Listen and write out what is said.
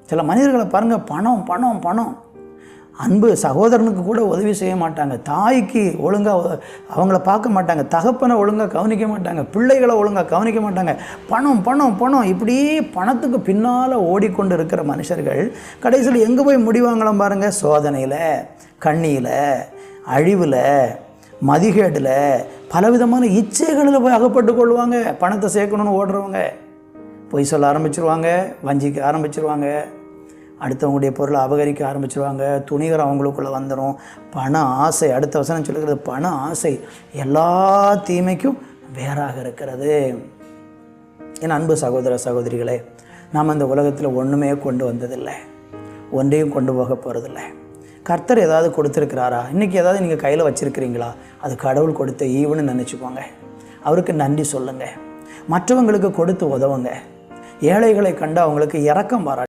சில மனிதர்களை பாருங்கள், பணம் பணம் பணம். அன்பு சகோதரனுக்கு கூட உதவி செய்ய மாட்டாங்க, தாய்க்கு ஒழுங்காக அவங்கள பார்க்க மாட்டாங்க, தகப்பனை ஒழுங்காக கவனிக்க மாட்டாங்க, பிள்ளைகளை ஒழுங்காக கவனிக்க மாட்டாங்க. பணம் பணம் பணம், இப்படி பணத்துக்கு பின்னால் ஓடிக்கொண்டு இருக்கிற மனுஷர்கள் கடைசியில் எங்கே போய் முடிவாங்களாம் பாருங்கள்? சோதனையில், கண்ணியில், அழிவில், மதிகேடில், பலவிதமான இச்சைகளில் போய் அகப்பட்டு கொள்வாங்க. பணத்தை சேர்க்கணுன்னு ஓடுறவங்க பொய் சொல்ல ஆரம்பிச்சிருவாங்க, வஞ்சிக்க ஆரம்பிச்சிருவாங்க, அடுத்தவங்களுடைய பொருளை அபகரிக்க ஆரம்பிச்சிருவாங்க, துணிகரம் அவங்களுக்குள்ளே வந்துடும். பண ஆசை, அடுத்த வசனம் சொல்லுகிறது, பண ஆசை எல்லா தீமைக்கும் வேறாக இருக்கிறது. என் அன்பு சகோதர சகோதரிகளே, நாம் இந்த உலகத்தில் ஒன்றுமே கொண்டு வந்ததில்லை, ஒன்றையும் கொண்டு போக போகிறதில்லை. கர்த்தர் ஏதாவது கொடுத்துருக்கிறாரா? இன்றைக்கி ஏதாவது நீங்கள் கையில் வச்சுருக்கிறீங்களா? அது கடவுள் கொடுத்த ஈவுன்னு நினச்சிக்கோங்க. அவருக்கு நன்றி சொல்லுங்கள். மற்றவங்களுக்கு கொடுத்து உதவுங்க. ஏழைகளை கண்டு அவங்களுக்கு இரக்கம் பாராட்டுங்க.